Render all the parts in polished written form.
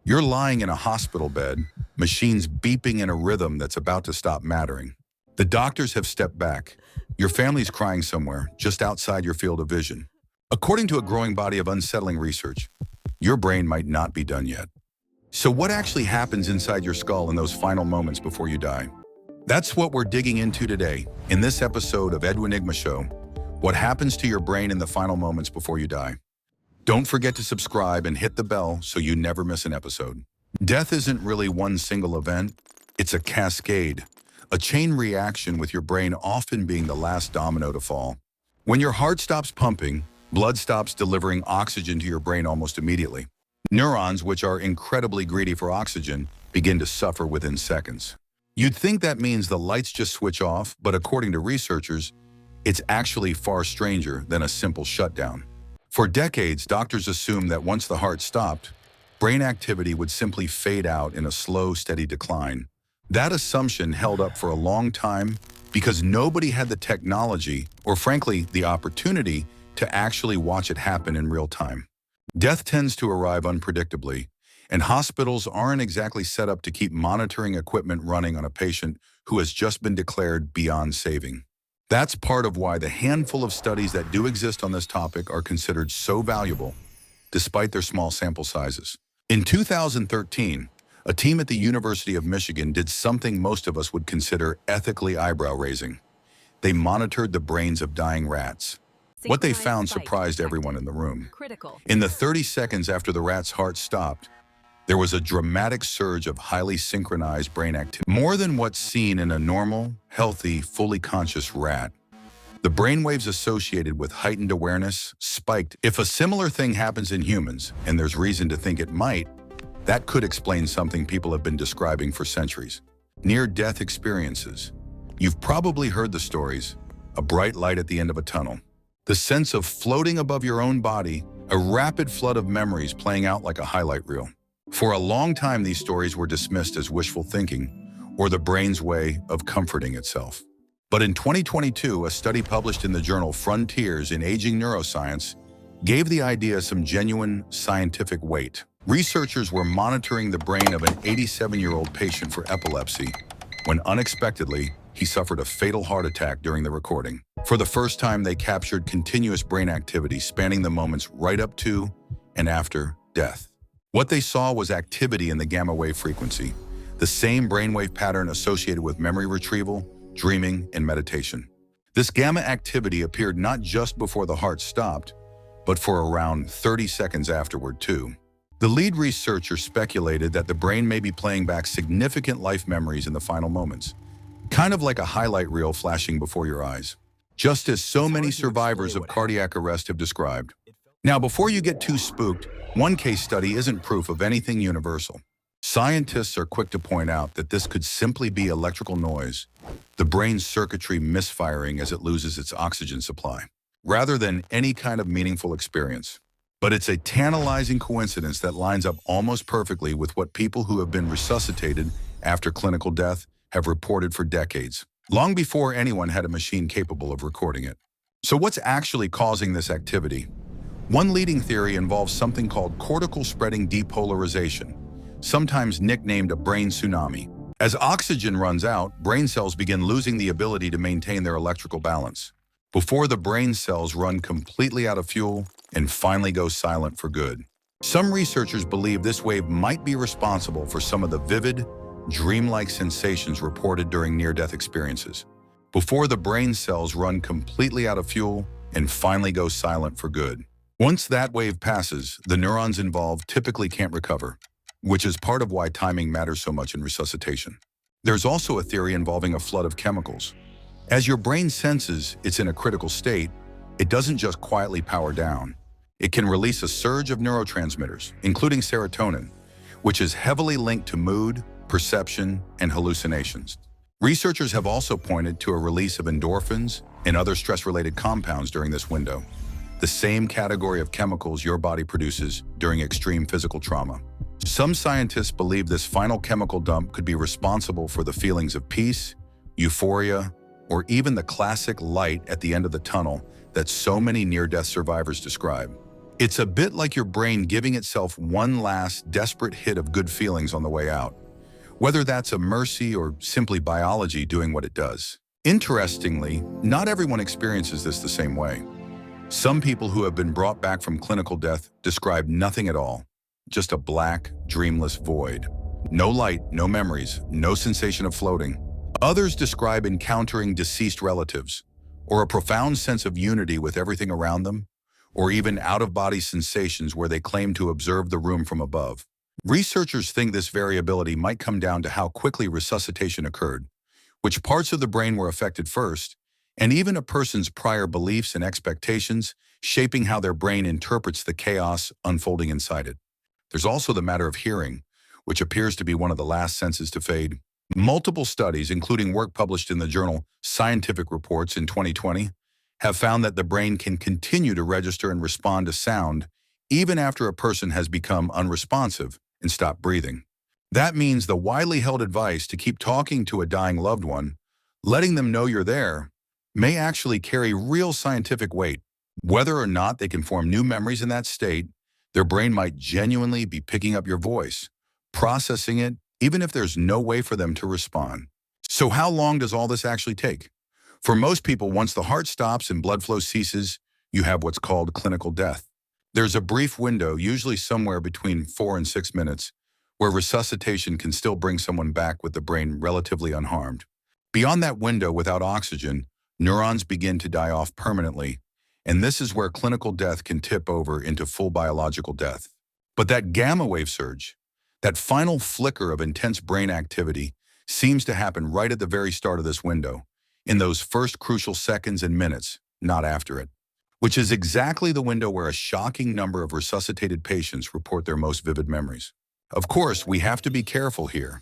You're lying in a hospital bed, machines beeping in a rhythm that's about to stop mattering. The doctors have stepped back. Your family's crying somewhere, just outside your field of vision. According to a growing body of unsettling research, your brain might not be done yet. So what actually happens inside your skull in those final moments before you die? That's what we're digging into today in this episode of Eduenigma Show. What happens to your brain in the final moments before you die? Don't forget to subscribe and hit the bell so you never miss an episode. Death isn't really one single event. It's a cascade, a chain reaction with your brain often being the last domino to fall. When your heart stops pumping, blood stops delivering oxygen to your brain almost immediately. Neurons, which are incredibly greedy for oxygen, begin to suffer within seconds. You'd think that means the lights just switch off, but according to researchers, it's actually far stranger than a simple shutdown. For decades, doctors assumed that once the heart stopped, brain activity would simply fade out in a slow, steady decline. That assumption held up for a long time because nobody had the technology, or frankly, the opportunity, to actually watch it happen in real time. Death tends to arrive unpredictably, and hospitals aren't exactly set up to keep monitoring equipment running on a patient who has just been declared beyond saving. That's part of why the handful of studies that do exist on this topic are considered so valuable, despite their small sample sizes. In 2013, a team at the University of Michigan did something most of us would consider ethically eyebrow-raising. They monitored the brains of dying rats. What they found surprised everyone in the room. In the 30 seconds after the rat's heart stopped, there was a dramatic surge of highly synchronized brain activity, more than what's seen in a normal, healthy, fully conscious rat. The brainwaves associated with heightened awareness spiked. If a similar thing happens in humans, and there's reason to think it might, that could explain something people have been describing for centuries: near-death experiences. You've probably heard the stories: a bright light at the end of a tunnel, the sense of floating above your own body, a rapid flood of memories playing out like a highlight reel. For a long time, these stories were dismissed as wishful thinking or the brain's way of comforting itself. But in 2022, a study published in the journal Frontiers in Aging Neuroscience gave the idea some genuine scientific weight. Researchers were monitoring the brain of an 87-year-old patient for epilepsy when unexpectedly he suffered a fatal heart attack during the recording. For the first time, they captured continuous brain activity spanning the moments right up to and after death. What they saw was activity in the gamma wave frequency, the same brainwave pattern associated with memory retrieval, dreaming, and meditation. This gamma activity appeared not just before the heart stopped, but for around 30 seconds afterward too. The lead researcher speculated that the brain may be playing back significant life memories in the final moments, kind of like a highlight reel flashing before your eyes, just as so many survivors of cardiac arrest have described. Now, before you get too spooked, one case study isn't proof of anything universal. Scientists are quick to point out that this could simply be electrical noise, the brain's circuitry misfiring as it loses its oxygen supply, rather than any kind of meaningful experience. But it's a tantalizing coincidence that lines up almost perfectly with what people who have been resuscitated after clinical death have reported for decades, long before anyone had a machine capable of recording it. So what's actually causing this activity? One leading theory involves something called cortical spreading depolarization, sometimes nicknamed a brain tsunami. As oxygen runs out, brain cells begin losing the ability to maintain their electrical balance, before the brain cells run completely out of fuel and finally go silent for good. Some researchers believe this wave might be responsible for some of the vivid, dreamlike sensations reported during near-death experiences, before the brain cells run completely out of fuel and finally go silent for good. Once that wave passes, the neurons involved typically can't recover, which is part of why timing matters so much in resuscitation. There's also a theory involving a flood of chemicals. As your brain senses it's in a critical state, it doesn't just quietly power down. It can release a surge of neurotransmitters, including serotonin, which is heavily linked to mood, perception, and hallucinations. Researchers have also pointed to a release of endorphins and other stress-related compounds during this window, the same category of chemicals your body produces during extreme physical trauma. Some scientists believe this final chemical dump could be responsible for the feelings of peace, euphoria, or even the classic light at the end of the tunnel that so many near-death survivors describe. It's a bit like your brain giving itself one last desperate hit of good feelings on the way out, whether that's a mercy or simply biology doing what it does. Interestingly, not everyone experiences this the same way. Some people who have been brought back from clinical death describe nothing at all, just a black, dreamless void. No light, no memories, no sensation of floating. Others describe encountering deceased relatives, or a profound sense of unity with everything around them, or even out-of-body sensations where they claim to observe the room from above. Researchers think this variability might come down to how quickly resuscitation occurred, which parts of the brain were affected first, and even a person's prior beliefs and expectations shaping how their brain interprets the chaos unfolding inside it. There's also the matter of hearing, which appears to be one of the last senses to fade. Multiple studies, including work published in the journal Scientific Reports in 2020, have found that the brain can continue to register and respond to sound even after a person has become unresponsive and stopped breathing. That means the widely held advice to keep talking to a dying loved one, letting them know you're there, may actually carry real scientific weight. Whether or not they can form new memories in that state, their brain might genuinely be picking up your voice, processing it, even if there's no way for them to respond. So how long does all this actually take? For most people, once the heart stops and blood flow ceases, you have what's called clinical death. There's a brief window, usually somewhere between 4 and 6 minutes, where resuscitation can still bring someone back with the brain relatively unharmed. Beyond that window, without oxygen, neurons begin to die off permanently, and this is where clinical death can tip over into full biological death. But that gamma wave surge, that final flicker of intense brain activity, seems to happen right at the very start of this window, in those first crucial seconds and minutes, not after it, which is exactly the window where a shocking number of resuscitated patients report their most vivid memories. Of course, we have to be careful here.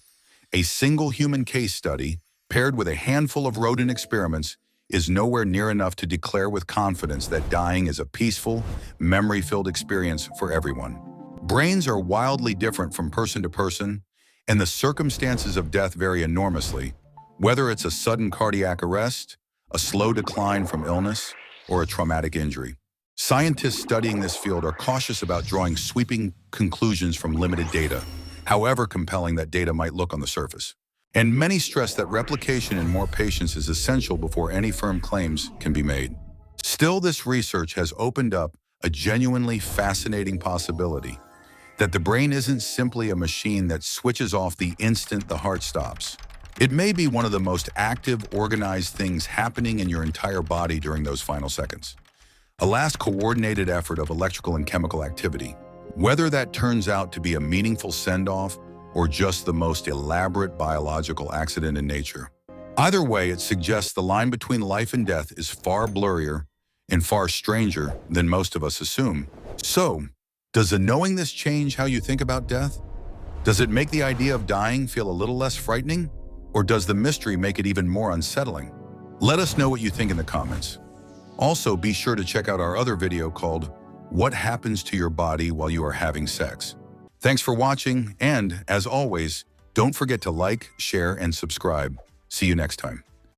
A single human case study, paired with a handful of rodent experiments, is nowhere near enough to declare with confidence that dying is a peaceful, memory-filled experience for everyone. Brains are wildly different from person to person, and the circumstances of death vary enormously, whether it's a sudden cardiac arrest, a slow decline from illness, or a traumatic injury. Scientists studying this field are cautious about drawing sweeping conclusions from limited data, however compelling that data might look on the surface. And many stress that replication in more patients is essential before any firm claims can be made. Still, this research has opened up a genuinely fascinating possibility that the brain isn't simply a machine that switches off the instant the heart stops. It may be one of the most active, organized things happening in your entire body during those final seconds. A last coordinated effort of electrical and chemical activity. Whether that turns out to be a meaningful send-off or just the most elaborate biological accident in nature. Either way, it suggests the line between life and death is far blurrier and far stranger than most of us assume. So, does the knowing this change how you think about death? Does it make the idea of dying feel a little less frightening? Or does the mystery make it even more unsettling? Let us know what you think in the comments. Also, be sure to check out our other video called What Happens to Your Body While You Are Having Sex? Thanks for watching, and as always, don't forget to like, share, and subscribe. See you next time.